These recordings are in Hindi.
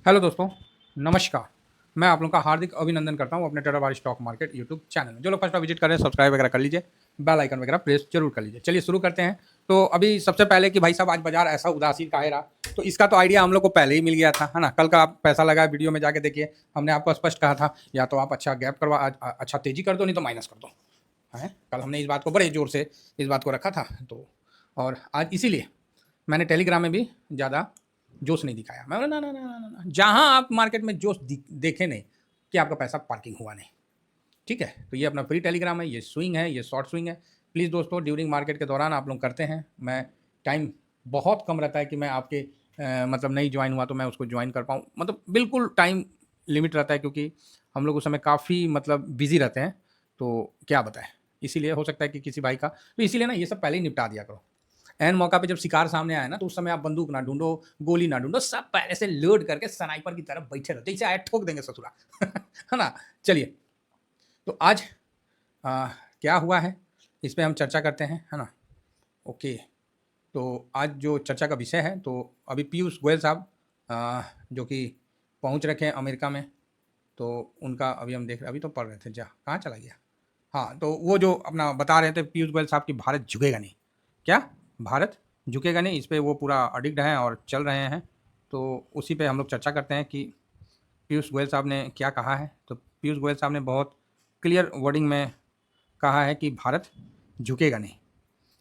हेलो दोस्तों, नमस्कार। मैं आप लोगों का हार्दिक अभिनंदन करता हूँ अपने टेरावारी स्टॉक मार्केट यूट्यूब चैनल में। जो लोग फर्स्ट बार विजिट कर रहे हैं सब्सक्राइब वगैरह कर लीजिए, बेल आइकन वगैरह प्रेस जरूर कर लीजिए। चलिए शुरू करते हैं। तो अभी सबसे पहले कि भाई साहब आज बाजार ऐसा उदासीन काहे रहा, तो इसका तो आइडिया हम लोग को पहले ही मिल गया था, है ना। कल का आप पैसा लगाया वीडियो में जाके देखिए, हमने आपको स्पष्ट कहा था या तो आप अच्छा गैप करवा अच्छा तेजी कर दो, नहीं तो माइनस कर दो। है, कल हमने इस बात को बड़े जोर से इस बात को रखा था। तो और आज इसीलिए मैंने टेलीग्राम में भी ज़्यादा जोश नहीं दिखाया। मैं बोला ना ना ना ना ना, जहाँ आप मार्केट में जोश देखे नहीं कि आपका पैसा पार्किंग हुआ नहीं। ठीक है, तो ये अपना फ्री टेलीग्राम है, ये स्विंग है, ये शॉर्ट स्विंग है। प्लीज़ दोस्तों, ड्यूरिंग मार्केट के दौरान आप लोग करते हैं। मैं टाइम बहुत कम रहता है कि मैं आपके मतलब नहीं ज्वाइन हुआ तो मैं उसको ज्वाइन कर पाऊँ, मतलब बिल्कुल टाइम लिमिट रहता है, क्योंकि हम लोग उस समय काफ़ी मतलब बिजी रहते हैं। तो क्या बताएं, इसीलिए हो सकता है कि किसी भाई का, तो इसीलिए ना ये सब पहले ही निपटा दिया करो। एन मौका पे जब शिकार सामने आया ना, तो उस समय आप बंदूक ना ढूंढो, गोली ना ढूंढो, सब पहले से लोड करके स्नाइपर की तरफ बैठे रहो, जैसे आया ठोक देंगे ससुरा। है ना। चलिए, तो आज आ, क्या हुआ है इस पे हम चर्चा करते हैं, है ना। ओके, तो आज जो चर्चा का विषय है, तो अभी पीयूष गोयल साहब जो कि पहुंच रखे हैं अमेरिका में, तो उनका अभी हम देख रहे, अभी तो पढ़ रहे थे, जा कहाँ चला गया। हाँ, तो वो जो अपना बता रहे थे पीयूष गोयल साहब कि भारत झुकेगा नहीं। क्या भारत झुकेगा नहीं, इस पे वो पूरा अडिक्ट हैं और चल रहे हैं। तो उसी पे हम लोग चर्चा करते हैं कि पीयूष गोयल साहब ने क्या कहा है। तो पीयूष गोयल साहब ने बहुत क्लियर वर्डिंग में कहा है कि भारत झुकेगा नहीं,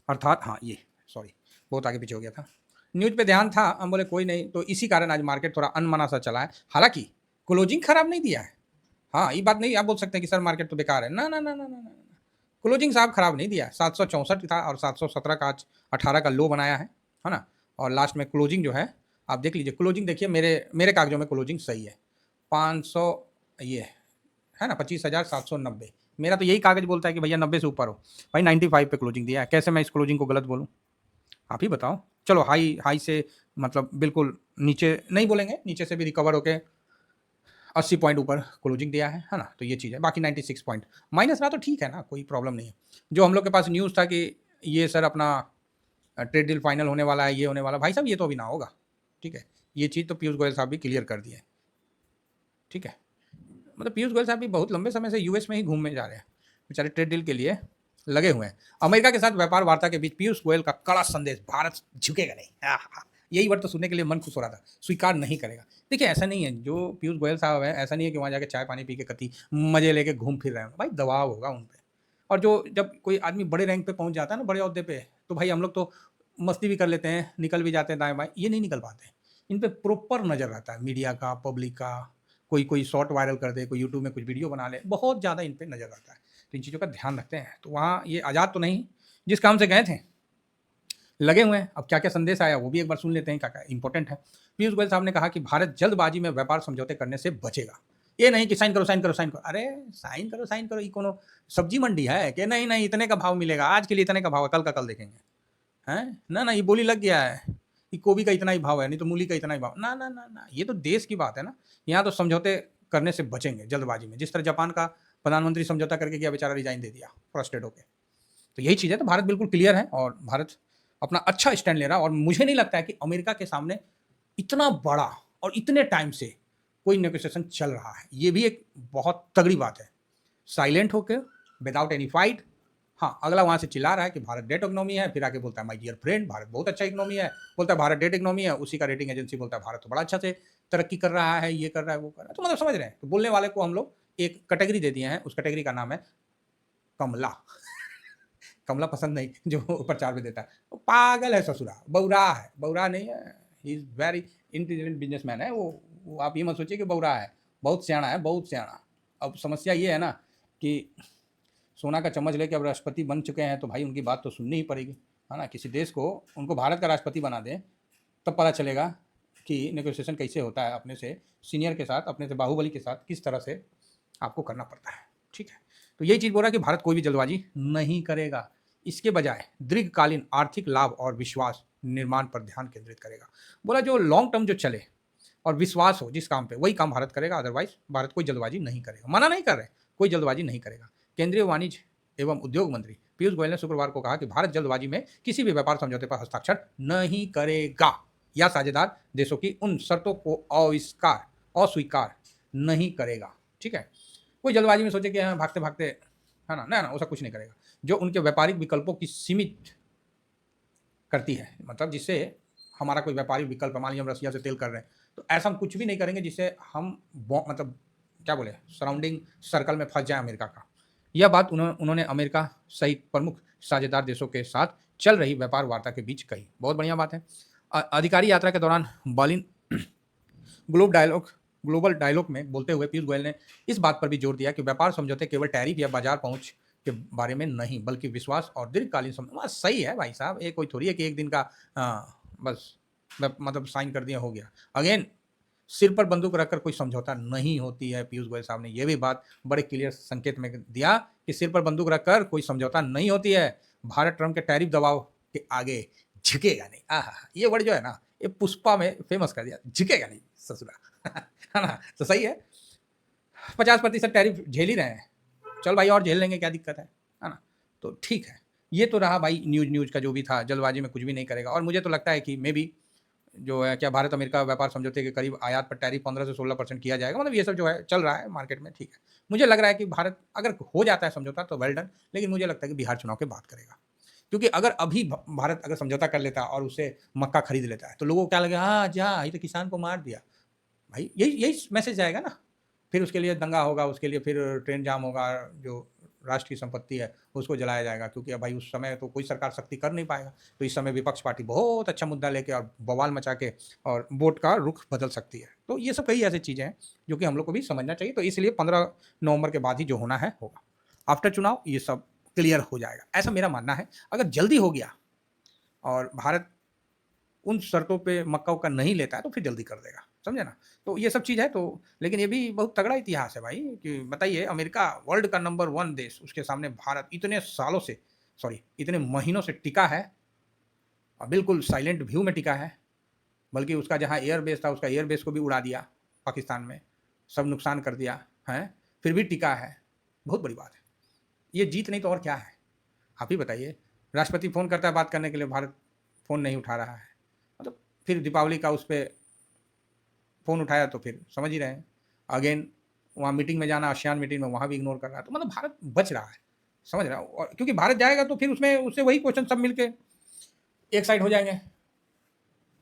अर्थात हाँ ये सॉरी बहुत आगे पीछे हो गया था, न्यूज़ पे ध्यान था, हम बोले कोई नहीं, तो इसी कारण आज मार्केट थोड़ा अनमना सा चला है। हालांकि क्लोजिंग खराब नहीं दिया है। हाँ, ये बात नहीं आप बोल सकते हैं कि सर मार्केट तो बेकार है, ना ना ना ना ना ना। क्लोजिंग साहब खराब नहीं दिया है, 764 था और 717 का आज 18 का लो बनाया है ना। और लास्ट में क्लोजिंग जो है आप देख लीजिए, क्लोजिंग देखिए, मेरे मेरे कागजों में क्लोजिंग सही है, 500 ये है ना, 25,790। मेरा तो यही कागज बोलता है कि भैया 90 से ऊपर हो। भाई 95 पे क्लोजिंग दिया है, कैसे मैं इस क्लोजिंग को गलत बोलूँ, आप ही बताओ। चलो हाई हाई से मतलब बिल्कुल नीचे नहीं बोलेंगे, नीचे से भी रिकवर होके 80 पॉइंट ऊपर क्लोजिंग दिया है ना। तो ये चीज़ है, बाकी 96 पॉइंट माइनस रहा तो ठीक है ना, कोई प्रॉब्लम नहीं है। जो हम लोग के पास न्यूज़ था कि ये सर अपना ट्रेड डील फाइनल होने वाला है, ये होने वाला, भाई साहब ये तो अभी ना होगा। ठीक है, ये चीज़ तो पीयूष गोयल साहब भी क्लियर कर दिए। ठीक है, मतलब पीयूष गोयल साहब भी बहुत लंबे समय से यूएस में ही घूमने जा रहे हैं, बेचारे ट्रेड डील के लिए लगे हुए हैं। अमेरिका के साथ व्यापार वार्ता के बीच पीयूष गोयल का कड़ा संदेश, भारत झुकेगा नहीं। यही वर्ड तो सुनने के लिए मन खुश हो रहा था, स्वीकार नहीं करेगा। देखिए ऐसा नहीं है, जो पीयूष गोयल साहब है ऐसा नहीं है कि वहाँ जाके चाय पानी पी के कति मजे लेके घूम फिर रहे हैं, भाई दबाव होगा उन पर। और जो जब कोई आदमी बड़े रैंक पे पहुंच जाता है ना, बड़े अहदे पे, तो भाई हम लोग तो मस्ती भी कर लेते हैं, निकल भी जाते हैं दाएं बाएं, ये नहीं निकल पाते हैं। इन पे प्रॉपर नज़र रहता है मीडिया का, पब्लिक का। कोई कोई शॉर्ट वायरल कर दे, कोई यूट्यूब में कुछ वीडियो बना ले, बहुत ज़्यादा इन पे नज़र रहता है। तो इन चीज़ों का ध्यान रखते हैं। तो वहाँ ये आज़ाद तो नहीं, जिस काम से गए थे लगे हुए हैं। अब क्या क्या संदेश आया वो भी एक बार सुन लेते हैं, क्या क्या इंपॉर्टेंट है। पीयूष गोयल साहब ने कहा कि भारत जल्दबाजी में व्यापार समझौते करने से बचेगा। ये नहीं कि साइन करो साइन करो साइन करो, अरे साइन करो, ये कोनो सब्जी मंडी है कि नहीं नहीं इतने का भाव मिलेगा, आज के लिए इतने का भाव है, कल का कल देखेंगे। हैं ना ना, ये बोली लग गया है कि गोभी का इतना ही भाव है, नहीं तो मूली का इतना ही भाव, ना ना ना ना, ये तो देश की बात है ना। यहाँ तो समझौते करने से बचेंगे जल्दबाजी में, जिस तरह जापान का प्रधानमंत्री समझौता करके गया, बेचारा रिजाइन दे दिया फ्रस्ट्रेट होकर। तो यही चीज़ है, तो भारत बिल्कुल क्लियर है और भारत अपना अच्छा स्टैंड ले रहा है। और मुझे नहीं लगता है कि अमेरिका के सामने इतना बड़ा और इतने टाइम से कोई नेगोशिएशन चल रहा है, ये भी एक बहुत तगड़ी बात है। साइलेंट होकर, विदाउट एनी फाइट। हाँ, अगला वहाँ से चिल्ला रहा है कि भारत डेट इकोनॉमी है, फिर आके बोलता है माय डियर फ्रेंड भारत बहुत अच्छा इकोनॉमी है, बोलता है भारत डेट इकोनॉमी है, उसी का रेटिंग एजेंसी बोलता है भारत तो बड़ा अच्छा से तरक्की कर रहा है, ये कर रहा है वो कर रहा है। तो मतलब समझ रहे हैं, तो बोलने वाले को हम लोग एक कैटेगरी दे दिए हैं, उस कैटेगरी का नाम है कमला। कमला पसंद नहीं जो प्रचार में देता है, वो पागल है ससुरा, बौरा है, बौरा नहीं है, he is very intelligent businessman है वो आप ये मत सोचिए कि बौरा है, बहुत सियाना है, बहुत सियाना। अब समस्या ये है ना कि सोना का चम्मच लेके अब राष्ट्रपति बन चुके हैं, तो भाई उनकी बात तो सुननी ही पड़ेगी, है ना। किसी देश को उनको भारत का राष्ट्रपति बना दें, तब पता चलेगा कि नेगोशिएशन कैसे होता है, अपने से सीनियर के साथ, अपने से बाहुबली के साथ किस तरह से आपको करना पड़ता है। ठीक है, तो यही चीज़ बोल रहा है कि भारत कोई भी जल्दबाजी नहीं करेगा, इसके बजाय दीर्घकालीन आर्थिक लाभ और विश्वास निर्माण पर ध्यान केंद्रित करेगा। बोला जो लॉन्ग टर्म जो चले और विश्वास हो जिस काम पे, वही काम भारत करेगा, अदरवाइज भारत कोई जल्दबाजी नहीं करेगा। मना नहीं कर रहे, कोई जल्दबाजी नहीं करेगा। केंद्रीय वाणिज्य एवं उद्योग मंत्री पीयूष गोयल ने शुक्रवार को कहा कि भारत जल्दबाजी में किसी भी व्यापार समझौते पर हस्ताक्षर नहीं करेगा या साझेदार देशों की उन शर्तों को अस्वीकार अस्वीकार नहीं करेगा। ठीक है, कोई जल्दबाजी में सोचे कि हाँ भागते भागते, है ना, ना ना, ऐसा कुछ नहीं करेगा। जो उनके व्यापारिक विकल्पों की सीमित करती है, मतलब जिससे हमारा कोई व्यापारिक विकल्प है, मान लीजिए हम रसिया से तेल कर रहे हैं, तो ऐसा हम कुछ भी नहीं करेंगे जिससे हम मतलब क्या बोले, सराउंडिंग सर्कल में फंस जाए अमेरिका का। यह बात उन्होंने अमेरिका सहित प्रमुख साझेदार देशों के साथ चल रही व्यापार वार्ता के बीच कही। बहुत बढ़िया बात है। अधिकारी यात्रा के दौरान बर्लिन ग्लोबल डायलॉग में बोलते हुए पीयूष गोयल ने इस बात पर भी जोर दिया कि व्यापार समझौते केवल टैरिफ या बाजार पहुंच के बारे में नहीं, बल्कि विश्वास और दीर्घकालीन समझौता। सही है भाई साहब, ये कोई थोड़ी है कि एक दिन का बस मतलब साइन कर दिया हो गया। अगेन, सिर पर बंदूक रखकर कोई समझौता नहीं होती है। पीयूष गोयल साहब ने यह भी बात बड़े क्लियर संकेत में दिया कि सिर पर बंदूक रखकर कोई समझौता नहीं होती है। भारत ट्रंप के टैरिफ दबाव के आगे झुकेगा नहीं। ये वर्ड जो है ना, ये पुष्पा में फेमस कर दिया, झुकेगा नहीं ससुरा। है ना, तो सही है। 50% टैरिफ झेल ही रहे हैं, चल भाई और झेल लेंगे, क्या दिक्कत है ना। तो ठीक है, ये तो रहा भाई न्यूज़ का जो भी था, जल्दबाजी में कुछ भी नहीं करेगा। और मुझे तो लगता है कि मे बी जो है, क्या भारत अमेरिका व्यापार समझौते के करीब आयात पर टैरिफ 15 से 16% किया जाएगा। मतलब ये सब जो है चल रहा है मार्केट में। ठीक है, मुझे लग रहा है कि भारत अगर हो जाता है समझौता तो वेल डन, लेकिन मुझे लगता है कि बिहार चुनाव के बाद करेगा। क्योंकि अगर अभी भारत अगर समझौता कर लेता और उससे मक्का खरीद लेता है तो लोगों को क्या लगेगा, हाँ जा, ये तो किसान को मार दिया भाई। यही मैसेज जाएगा ना। फिर उसके लिए दंगा होगा, उसके लिए फिर ट्रेन जाम होगा, जो राष्ट्र की संपत्ति है उसको जलाया जाएगा। क्योंकि अब भाई उस समय तो कोई सरकार सख्ती कर नहीं पाएगा, तो इस समय विपक्ष पार्टी बहुत अच्छा मुद्दा लेके और बवाल मचा के और वोट का रुख बदल सकती है। तो ये सब कई ऐसी चीज़ें हैं जो कि हम लोग को भी समझना चाहिए। तो इसलिए 15 नवंबर के बाद ही जो होना है होगा। आफ्टर चुनाव ये सब क्लियर हो जाएगा, ऐसा मेरा मानना है। अगर जल्दी हो गया और भारत उन शर्तों पे मक्का उक्का नहीं लेता है तो फिर जल्दी कर देगा, समझे ना। तो ये सब चीज़ है। तो लेकिन ये भी बहुत तगड़ा इतिहास है भाई, कि बताइए, अमेरिका वर्ल्ड का नंबर 1 देश, उसके सामने भारत इतने सालों से, सॉरी इतने महीनों से टिका है और बिल्कुल साइलेंट व्यू में टिका है। बल्कि उसका जहाँ एयर बेस था, उसका एयर बेस को भी उड़ा दिया पाकिस्तान में, सब नुकसान कर दिया है, फिर भी टिका है। बहुत बड़ी बात है। ये जीत नहीं तो और क्या है, आप ही बताइए। राष्ट्रपति फ़ोन करता है बात करने के लिए, भारत फ़ोन नहीं उठा रहा है। मतलब फिर दीपावली का उस पर फ़ोन उठाया तो फिर समझ ही रहे हैं। अगेन वहाँ मीटिंग में जाना, आसियान मीटिंग में, वहाँ भी इग्नोर कर रहा है। तो मतलब भारत बच रहा है, समझ रहा हूँ। और क्योंकि भारत जाएगा तो फिर उसमें उससे वही क्वेश्चन सब मिल के एक साइड हो जाएंगे।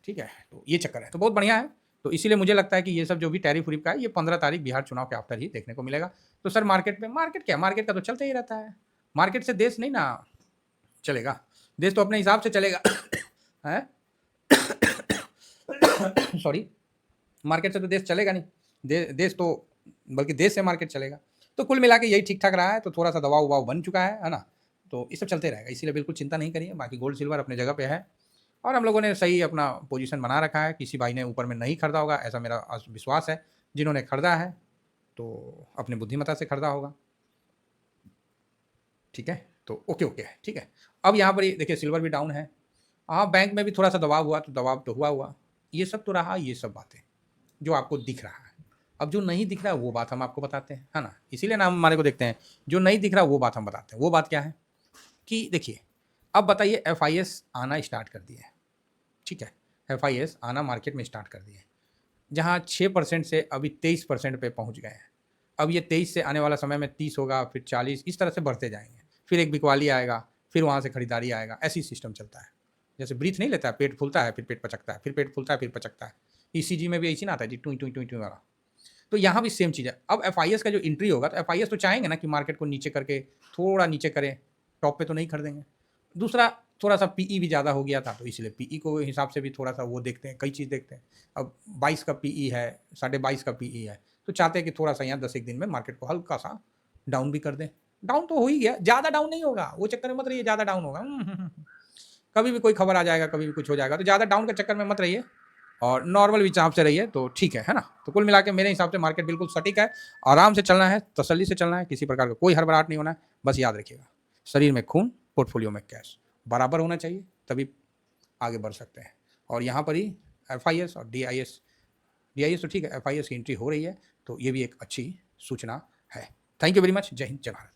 ठीक है, तो ये चक्कर है। तो बहुत बढ़िया है। तो इसीलिए मुझे लगता है कि ये सब जो भी टैरिफ उरिफ का है, ये 15 तारीख बिहार चुनाव के आफ्टर ही देखने को मिलेगा। तो सर मार्केट में, मार्केट क्या, मार्केट का तो चलता ही रहता है। मार्केट से देश नहीं ना चलेगा, देश तो अपने हिसाब से चलेगा। है सॉरी, मार्केट से तो देश चलेगा नहीं। देश तो, बल्कि देश से मार्केट चलेगा। तो कुल मिला के यही ठीक ठाक रहा है। तो थोड़ा सा दबाव उबाव बन चुका है ना। तो ये सब चलते रहेगा, इसीलिए बिल्कुल चिंता नहीं करिए। बाकी गोल्ड सिल्वर अपने जगह पे है और हम लोगों ने सही अपना पोजीशन बना रखा है। किसी भाई ने ऊपर में नहीं खरीदा होगा, ऐसा मेरा विश्वास है। जिन्होंने खरीदा है तो अपनी बुद्धिमत्ता से खरीदा होगा। ठीक है, तो ओके ओके है, ठीक है। अब यहाँ पर देखिए सिल्वर भी डाउन है। हाँ, बैंक में भी थोड़ा सा दबाव हुआ, तो दबाव तो हुआ। ये सब तो रहा, ये सब बातें जो आपको दिख रहा है। अब जो नहीं दिख रहा है वो बात हम आपको बताते हैं, है ना। इसीलिए ना हम हमारे को देखते हैं। जो नहीं दिख रहा वो बात हम बताते हैं। वो बात क्या है कि देखिए, अब बताइए FIS आना स्टार्ट कर दिए। ठीक है, FIS आना मार्केट में स्टार्ट कर दिए, जहाँ 6% से अभी 23% पे पहुँच गए हैं। अब ये 23 से आने वाला समय में 30 होगा, फिर 40, इस तरह से बढ़ते जाएंगे। फिर एक बिकवाली आएगा, फिर वहाँ से खरीदारी आएगा। ऐसी सिस्टम चलता है। जैसे ब्रीथ नहीं लेता है, पेट फूलता है फिर पेट पचकता है, फिर पेट फूलता है फिर पचकता है। ECG में भी ऐसी ना आता है जी, टूई टूई टूई टूई वाला। तो यहाँ भी सेम चीज़ है। अब FIS का जो एंट्री होगा, तो FIS तो चाहेंगे ना कि मार्केट को नीचे करके थोड़ा नीचे करें, टॉप पे तो नहीं खरीदेंगे। दूसरा, थोड़ा सा PE भी ज़्यादा हो गया था, तो इसलिए PE को हिसाब से भी थोड़ा सा वो देखते हैं, कई चीज़ देखते हैं। अब 22 का PE है, 22.5 का PE है, तो चाहते हैं कि थोड़ा सा यहाँ 10 एक दिन में मार्केट को हल्का सा डाउन भी कर दें। डाउन तो हो ही गया, ज़्यादा डाउन नहीं होगा, वो चक्कर में मत रहिए ज़्यादा डाउन होगा। कभी भी कोई खबर आ जाएगा, कभी भी कुछ हो जाएगा, तो ज़्यादा डाउन के चक्कर में मत रहिए और नॉर्मल हिसाब से रहिए, तो ठीक है ना। तो कुल मिला के मेरे हिसाब से मार्केट बिल्कुल सटीक है। आराम से चलना है, तसल्ली से चलना है, किसी प्रकार का कोई हड़बड़ाहट नहीं होना है। बस याद रखिएगा, शरीर में खून, पोर्टफोलियो में कैश बराबर होना चाहिए, तभी आगे बढ़ सकते हैं। और यहाँ पर ही FIS और DIS तो ठीक है, FIS की एंट्री हो रही है, तो ये भी एक अच्छी सूचना है। Thank you very much. जय हिंद, जय भारत।